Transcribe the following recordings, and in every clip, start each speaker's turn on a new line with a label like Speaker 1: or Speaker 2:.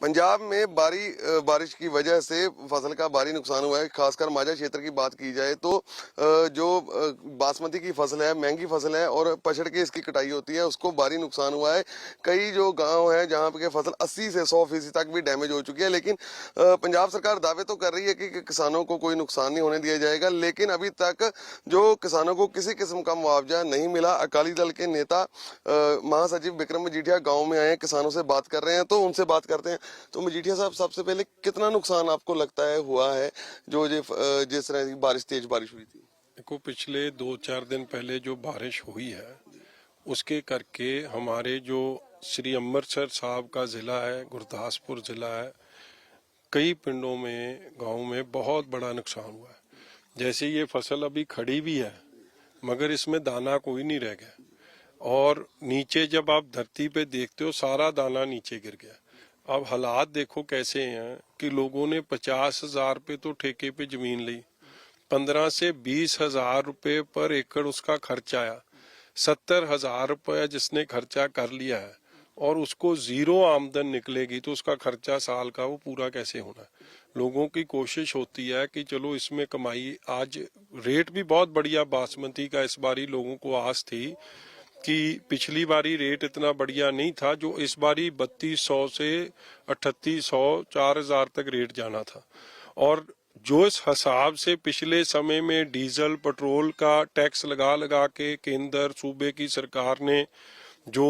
Speaker 1: पंजाब में बारिश की वजह से फसल का भारी नुकसान हुआ है। खासकर माझा क्षेत्र की बात की जाए तो जो बासमती की फसल है, महंगी फसल है और पछड़ के इसकी कटाई होती है, उसको भारी नुकसान हुआ है। कई जो गांव है जहां पे फसल 80 से 100% तक भी डैमेज हो चुकी है। लेकिन पंजाब सरकार दावे तो कर रही है कि किसानों को कोई नुकसान नहीं होने दिया जाएगा, लेकिन अभी तक जो किसानों को किसी किस्म का मुआवजा नहीं मिला। अकाली दल के नेता महासचिव विक्रम मजीठिया गाँव में आए, किसानों से बात कर रहे हैं, तो उनसे बात करते हैं। तो मजीठिया साहब, सबसे पहले कितना नुकसान आपको लगता है हुआ है जो जिस तरह की तेज बारिश हुई थी?
Speaker 2: देखो, पिछले 2-4 दिन पहले जो बारिश हुई है उसके करके हमारे जो श्री अमृतसर साहब का जिला है, गुरदासपुर जिला है, कई पिंडों में, गांव में बहुत बड़ा नुकसान हुआ है। जैसे ये फसल अभी खड़ी भी है मगर इसमें दाना कोई नहीं रह गया, और नीचे जब आप धरती पे देखते हो सारा दाना नीचे गिर गया। अब हालात देखो कैसे हैं कि लोगों ने 50,000 पे तो ठेके पे जमीन ली, 15 से 20,000 रुपए पर एकड़ उसका खर्चा आया, 70,000 रुपया जिसने खर्चा कर लिया है और उसको जीरो आमदन निकलेगी तो उसका खर्चा साल का वो पूरा कैसे होना है। लोगों की कोशिश होती है कि चलो इसमें कमाई, आज रेट भी बहुत बढ़िया बासमती का, इस बारी लोगों को आस थी कि पिछली बारी रेट इतना बढ़िया नहीं था, जो इस बारी 3200 से 3800 4000 तक रेट जाना था। और जो इस हिसाब से पिछले समय में डीजल पेट्रोल का टैक्स लगा लगा के केंद्र सूबे की सरकार ने जो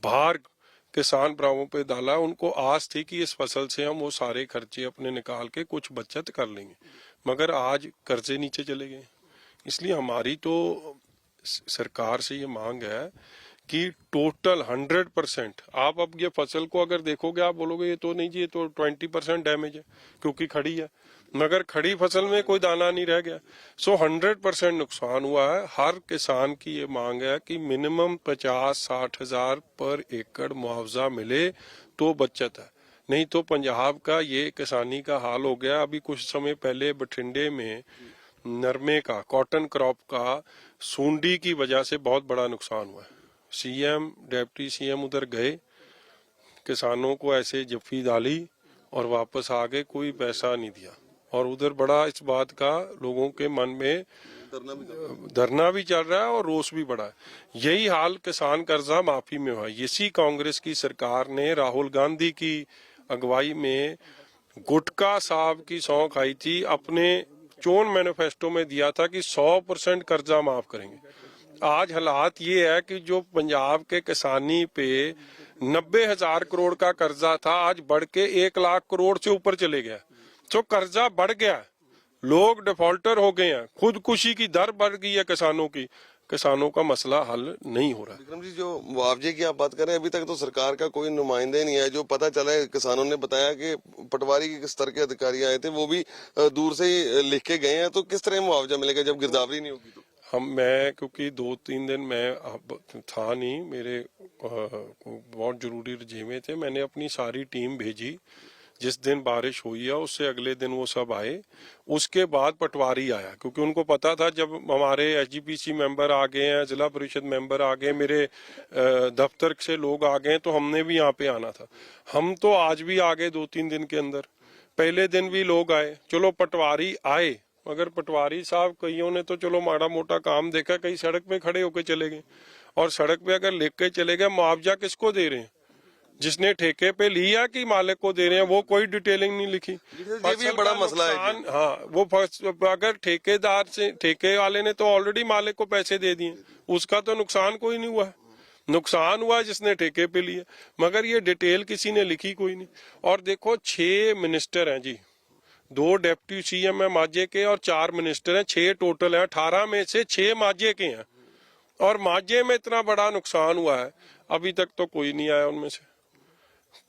Speaker 2: भार किसान भरावों पे डाला, उनको आस थी कि इस फसल से हम वो सारे खर्चे अपने निकाल के कुछ बचत कर लेंगे, मगर आज कर्जे नीचे चले गए। इसलिए हमारी तो सरकार से ये मांग है कि टोटल 100%, आप अब ये फसल को अगर देखोगे आप बोलोगे ये तो नहीं जी, ये तो 20% डैमेज है क्योंकि खड़ी है, मगर खड़ी फसल में कोई दाना नहीं रह गया। सो 100% नुकसान हुआ है। हर किसान की ये मांग है कि मिनिमम 50-60 हजार पर एकड़ मुआवजा मिले तो बचत है, नहीं तो पंजाब का ये किसानी का हाल हो गया। अभी कुछ समय पहले बठिंडे में नरमे का, कॉटन क्रॉप का, सूंडी की वजह से बहुत बड़ा नुकसान हुआ है। सीएम, डिप्टी सीएम उधर गए, किसानों को ऐसे जफ्फी डाली और वापस आ गए, कोई पैसा नहीं दिया। और उधर बड़ा इस बात का लोगों के मन में धरना भी चल रहा है और रोष भी बड़ा है। यही हाल किसान कर्जा माफी में हुआ। इसी कांग्रेस की सरकार ने राहुल गांधी की अगुवाई में गुटका साहब की सौं खाई थी, अपने चोन मैनिफेस्टो में दिया था कि 100% कर्जा माफ करेंगे। आज हालात ये है कि जो पंजाब के किसानी पे 90,000 करोड़ का कर्जा था, आज बढ़ के 1 लाख करोड़ से ऊपर चले गया। तो कर्जा बढ़ गया, लोग डिफॉल्टर हो गए हैं, खुदकुशी की दर बढ़ गई है किसानों की। किसानों का मसला हल नहीं हो रहा।
Speaker 1: विक्रम जी, जो मुआवजे की आप बात कर रहे हैं, अभी तक तो सरकार का कोई नुमाइंदा नहीं है। जो पता चला है, किसानों ने बताया कि पटवारी के स्तर के अधिकारी आए थे, वो भी दूर से ही लिख के गए हैं। तो किस तरह मुआवजा मिलेगा जब गिरदावरी नहीं होगी? तो
Speaker 2: मैं क्योंकि 2-3 दिन मैं था नहीं, मेरे बहुत जरूरी रजीमे थे, मैंने अपनी सारी टीम भेजी। जिस दिन बारिश हुई है उससे अगले दिन वो सब आए। उसके बाद पटवारी आया, क्योंकि उनको पता था जब हमारे एसजीपीसी मेंबर आ गए हैं, जिला परिषद मेंबर आ गए, मेरे दफ्तर से लोग आ गए, तो हमने भी यहाँ पे आना था। हम तो आज भी आ गए 2-3 दिन के अंदर। पहले दिन भी लोग आए, चलो पटवारी आए, मगर पटवारी साहब कईयों ने तो चलो माड़ा मोटा काम देखा, कई सड़क पे खड़े होकर चले गए। और सड़क पे अगर लिख के चले गए, मुआवजा किसको दे रहे हैं? जिसने ठेके पे लिया कि मालिक को दे रहे हैं, वो कोई डिटेलिंग नहीं लिखी।
Speaker 1: ये भी बड़ा मसला है।
Speaker 2: हाँ, वो अगर ठेकेदार से, ठेके वाले ने तो ऑलरेडी मालिक को पैसे दे दिए, उसका तो नुकसान कोई नहीं हुआ। नुकसान हुआ जिसने ठेके पे लिया, मगर ये डिटेल किसी ने लिखी कोई नहीं। और देखो 6 मिनिस्टर हैं जी, 2 डिप्टी सीएम है माझे के और 4 मिनिस्टर हैं, 6 टोटल हैं। 18 में से 6 माझे के हैं, और माझे में इतना बड़ा नुकसान हुआ है, अभी तक तो कोई नहीं आया उनमें से।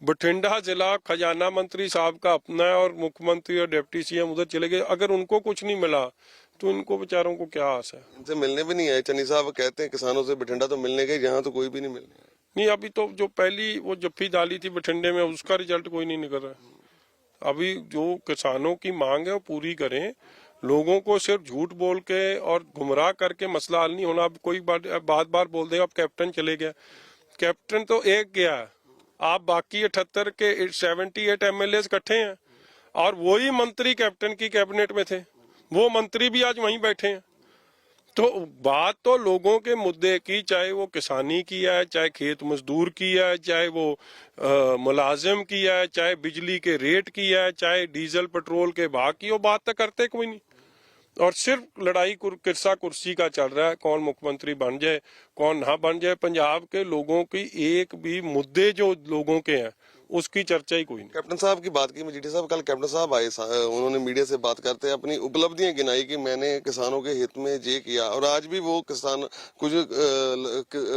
Speaker 2: बठिंडा जिला खजाना मंत्री साहब का अपना है और मुख्यमंत्री और डिप्टी सीएम उधर चले गए। अगर उनको कुछ नहीं मिला तो इनको बेचारों को क्या आस है?
Speaker 1: इनसे मिलने भी नहीं आए। चन्नी साहब कहते हैं किसानों से बठिंडा तो मिलने गए, यहाँ तो कोई भी नहीं मिलने।
Speaker 2: नहीं, अभी तो जो पहली वो जफ्फी डाली थी बठिंडे में, उसका रिजल्ट कोई नहीं निकल रहा। अभी जो किसानों की मांग है वो पूरी करें। लोगों को सिर्फ झूठ बोल के और गुमराह करके मसला हल नहीं होना। अब कोई बार बोल दे अब कैप्टन चले गया, कैप्टन तो एक गया, आप बाकी 78 के 78 एमएलए इकट्ठे हैं और वही मंत्री कैप्टन की कैबिनेट में थे, वो मंत्री भी आज वहीं बैठे हैं। तो बात तो लोगों के मुद्दे की, चाहे वो किसानी की है, चाहे खेत मजदूर की है, चाहे वो मुलाजिम की है, चाहे बिजली के रेट की है, चाहे डीजल पेट्रोल के भाव की, वो बात तो करते कोई नहीं। और सिर्फ लड़ाई किस्सा कुर्सी का चल रहा है, कौन मुख्यमंत्री बन जाए कौन ना बन जाए। पंजाब के लोगों की एक भी मुद्दे जो लोगों के हैं उसकी चर्चा ही कोई नहीं।
Speaker 1: कैप्टन साहब की बात की मजीठिया साहब, कल कैप्टन साहब आए, उन्होंने मीडिया से बात करते अपनी उपलब्धियां गिनाई कि मैंने किसानों के हित में ये किया, और आज भी वो किसान कुछ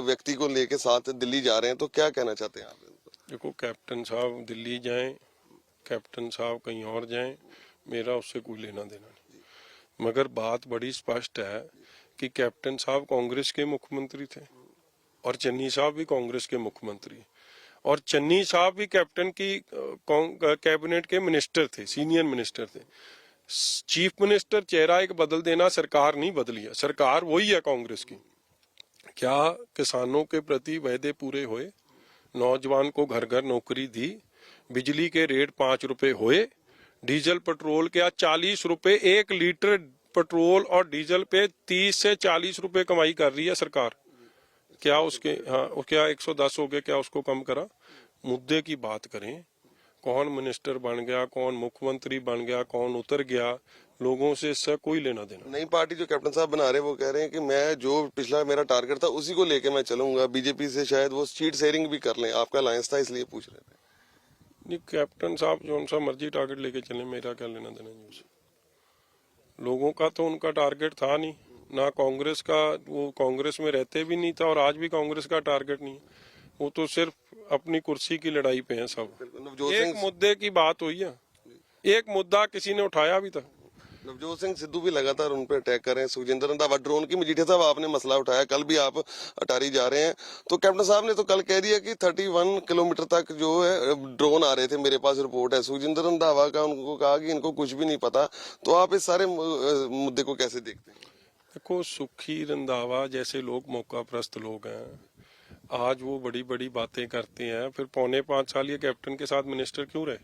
Speaker 1: व्यक्ति को लेके साथ दिल्ली जा रहे हैं। तो क्या कहना चाहते हैं आप?
Speaker 2: देखो, कैप्टन साहब दिल्ली जाएं, कैप्टन साहब कहीं और जाएं, मेरा उससे कोई लेना देना नहीं। मगर बात बड़ी स्पष्ट है कि कैप्टन साहब कांग्रेस के मुख्यमंत्री थे और चन्नी साहब भी कांग्रेस के मुख्यमंत्री, और चन्नी साहब भी कैप्टन की कैबिनेट के मिनिस्टर थे, सीनियर मिनिस्टर थे। चीफ मिनिस्टर चेहरा एक बदल देना सरकार नहीं बदली है, सरकार वही है कांग्रेस की। क्या किसानों के प्रति वायदे पूरे हुए? नौजवान को घर घर नौकरी दी, बिजली के रेट 5 रुपए हुए, डीजल पेट्रोल क्या 40 रुपए 1 लीटर पेट्रोल और डीजल पे 30 से 40 रुपए कमाई कर रही है सरकार। क्या उसके क्या 110 हो गया, क्या उसको कम करा? मुद्दे की बात करें, कौन मिनिस्टर बन गया, कौन मुख्यमंत्री बन गया, कौन उतर गया, लोगों से इससे कोई लेना देना।
Speaker 1: नई पार्टी जो कैप्टन साहब बना रहे हैं वो कह रहे हैं कि मैं जो पिछला मेरा टारगेट था उसी को लेके मैं चलूंगा, बीजेपी से शायद वो सीट शेयरिंग भी कर लें। आपका अलायंस था इसलिए पूछ रहे थे।
Speaker 2: नहीं, कैप्टन साहब जो उनसा मर्जी टारगेट लेके चले, मेरा क्या लेना देना जी उससे। लोगों का तो उनका टारगेट था नहीं, ना कांग्रेस का, वो कांग्रेस में रहते भी नहीं था और आज भी कांग्रेस का टारगेट नहीं। वो तो सिर्फ अपनी कुर्सी की लड़ाई पे हैं सब। एक मुद्दे की बात हुई है, एक मुद्दा किसी ने उठाया भी था।
Speaker 1: नवजोत सिंह सिद्धू भी लगातार उन पर अटैक कर रहे हैं। सुखजिंदर रंधावा ड्रोन की मजीठिया साहब आपने मसला उठाया, कल भी आप अटारी जा रहे हैं, तो कैप्टन साहब ने तो कल कह दिया कि 31 किलोमीटर तक जो है ड्रोन आ रहे थे, मेरे पास रिपोर्ट है। सुखजिंदर रंधावा का उनको कहा कि इनको कुछ भी नहीं पता। तो आप इस सारे मुद्दे को कैसे देखते हैं?
Speaker 2: देखो, सुखी रंधावा जैसे लोग मौकाप्रस्त लोग हैं, आज वो बड़ी बड़ी बातें करते हैं, फिर 4.25 साल ये कैप्टन के साथ मिनिस्टर क्यों रहे?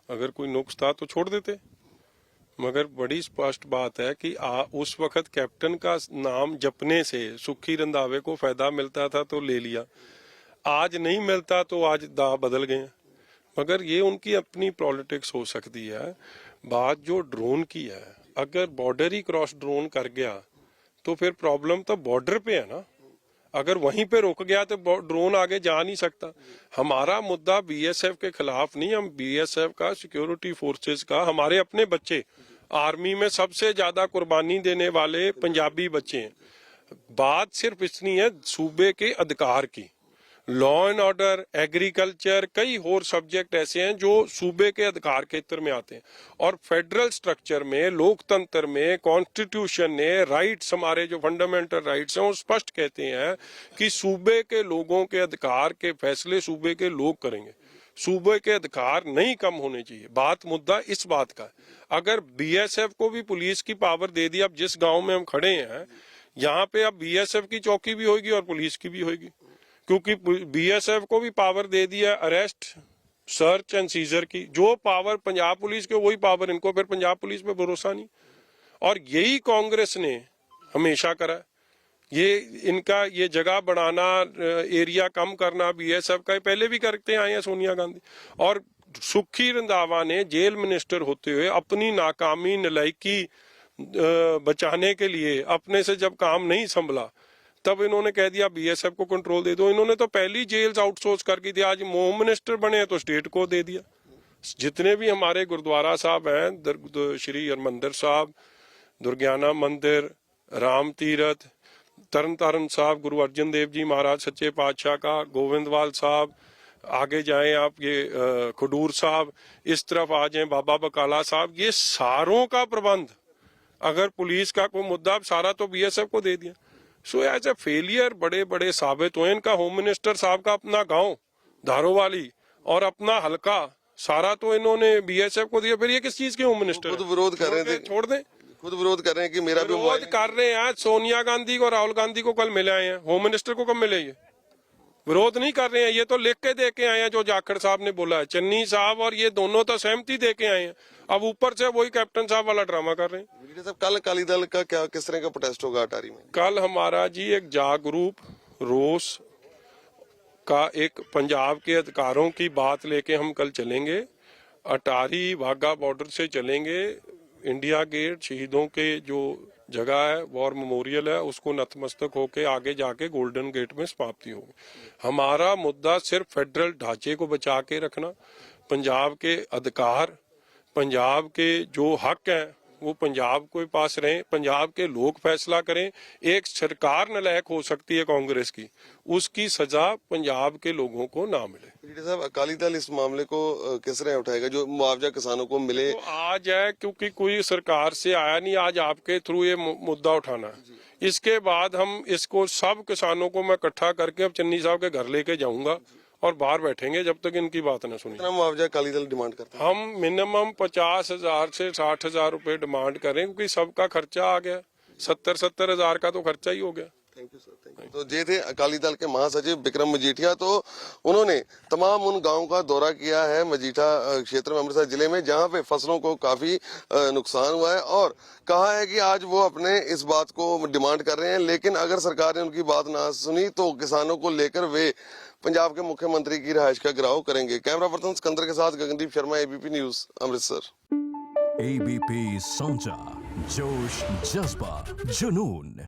Speaker 2: अगर कोई नुक्स था तो छोड़ देते। मगर बड़ी स्पष्ट बात है कि उस वक्त कैप्टन का नाम जपने से सुखी रंधावे को फायदा मिलता था तो ले लिया, आज नहीं मिलता तो आज दांव बदल गए। मगर ये उनकी अपनी पॉलिटिक्स हो सकती है। बात जो ड्रोन की है, अगर बॉर्डर ही क्रॉस ड्रोन कर गया तो फिर प्रॉब्लम तो बॉर्डर पे है ना। अगर वहीं पे रुक गया तो ड्रोन आगे जा नहीं सकता। हमारा मुद्दा बीएसएफ के खिलाफ नहीं, हम बीएसएफ का, सिक्योरिटी फोर्सेस का, हमारे अपने बच्चे आर्मी में सबसे ज्यादा कुर्बानी देने वाले पंजाबी बच्चे हैं। बात सिर्फ इतनी है सूबे के अधिकार की। लॉ एंड ऑर्डर, एग्रीकल्चर, कई और सब्जेक्ट ऐसे हैं जो सूबे के अधिकार क्षेत्र में आते हैं। और फेडरल स्ट्रक्चर में, लोकतंत्र में, कॉन्स्टिट्यूशन ने राइट्स, हमारे जो फंडामेंटल राइट्स हैं, वो स्पष्ट कहते हैं कि सूबे के लोगों के अधिकार के फैसले सूबे के लोग करेंगे। सूबे के अधिकार नहीं कम होने चाहिए। बात, मुद्दा इस बात का है। अगर बीएसएफ को भी पुलिस की पावर दे दी, अब जिस गाँव में हम खड़े हैं यहाँ पे अब बीएसएफ की चौकी भी होगी और पुलिस की भी होगी, क्योंकि बीएसएफ को भी पावर दे दिया अरेस्ट, सर्च एंड सीजर की। जो पावर पंजाब पुलिस के, वही पावर इनको। फिर पंजाब पुलिस पे भरोसा नहीं। और यही कांग्रेस ने हमेशा करा। ये इनका ये जगह बढ़ाना, एरिया कम करना बीएसएफ का पहले भी करते आए हैं सोनिया गांधी। और सुखी रंधावा ने जेल मिनिस्टर होते हुए अपनी नाकामी, नलायकी बचाने के लिए अपने से जब काम नहीं संभला, तब इन्होंने कह दिया बीएसएफ को कंट्रोल दे दो। इन्होंने तो पहली जेल्स आउटसोर्स करके दिया। आज होम मिनिस्टर बने हैं तो स्टेट को दे दिया। जितने भी हमारे गुरुद्वारा साहब हैं, श्री हरमंदिर साहब, दुर्गियाना मंदिर, राम तीरथ, तरन तारण साहब, गुरु अर्जन देव जी महाराज सच्चे पातशाह का, गोविंदवाल साहब, आगे जाएं आप ये खडूर साहब, इस तरफ आ जाएं बाबा बकाला साहब, ये सारों का प्रबंध, अगर पुलिस का कोई मुद्दा, सारा तो बीएसएफ को दे दिया। सो एज ए फेलियर बड़े बड़े साबित हुए। इनका होम मिनिस्टर साहब का अपना गांव धारोवाली और अपना हलका सारा तो इन्होंने बीएसएफ को दिया। फिर ये किस चीज के होम मिनिस्टर?
Speaker 1: खुद विरोध कर रहे थे,
Speaker 2: छोड़ दें।
Speaker 1: खुद विरोध कर रहे हैं कि मेरा भी
Speaker 2: विरोध कर रहे हैं। सोनिया गांधी को, राहुल गांधी को कल मिले आए हैं, होम मिनिस्टर को कब मिले? ये विरोध नहीं कर रहे हैं, ये तो लिख के दे के आए हैं जो जाखड़ साहब ने बोला है। चन्नी साहब और ये दोनों तो सहमति दे के आए हैं, अब ऊपर से वही कैप्टन साहब वाला ड्रामा कर रहे हैं।
Speaker 1: मजीठिया साहब, कल अकाली दल का क्या किस तरह का प्रोटेस्ट होगा अटारी में?
Speaker 2: कल हमारा जी एक जागरूक रोष का एक पंजाब के अधिकारों की बात लेके हम कल चलेंगे। अटारी वाघा बॉर्डर से चलेंगे, इंडिया गेट शहीदों के जो जगह है वॉर मेमोरियल है उसको नतमस्तक होके आगे जाके गोल्डन गेट में समाप्ति होगी। हमारा मुद्दा सिर्फ फेडरल ढांचे को बचा के रखना, पंजाब के अधिकार, पंजाब के जो हक हैं वो पंजाब के पास रहें, पंजाब के लोग फैसला करें। एक सरकार नालायक हो सकती है कांग्रेस की, उसकी सजा पंजाब के लोगों को ना मिले।
Speaker 1: मजीठिया साहब, अकाली दल इस मामले को किस तरह उठाएगा जो मुआवजा किसानों को मिले?
Speaker 2: तो आज है क्योंकि कोई सरकार से आया नहीं, आज आपके थ्रू ये मुद्दा उठाना है। इसके बाद हम इसको सब किसानों को मैं इकट्ठा करके अब चन्नी साहब के घर लेके जाऊंगा और बाहर बैठेंगे जब तक इनकी बात न सुनी।
Speaker 1: कितना मुआवजा अकाली दल डिमांड करता है?
Speaker 2: हम मिनिमम 50,000 से 60,000 रुपए डिमांड करें क्योंकि सबका खर्चा आ गया, 70 हजार का तो खर्चा ही हो गया।
Speaker 1: Thank you sir, thank you. तो ये थे अकाली दल के महासचिव विक्रम मजीठिया। तो उन्होंने तमाम उन गांवों का दौरा किया है मजीठा क्षेत्र में, अमृतसर जिले में, जहां पे फसलों को काफी नुकसान हुआ है और कहा है कि आज वो अपने इस बात को डिमांड कर रहे हैं, लेकिन अगर सरकार ने उनकी बात ना सुनी तो किसानों को लेकर वे पंजाब के मुख्यमंत्री की रिहाइश का घेराव करेंगे। कैमरा पर्सन सिकंदर के साथ Gagandeep Sharma, ABP news, Amritsar.
Speaker 3: ABP साझा, जोश, जज्बा, जुनून।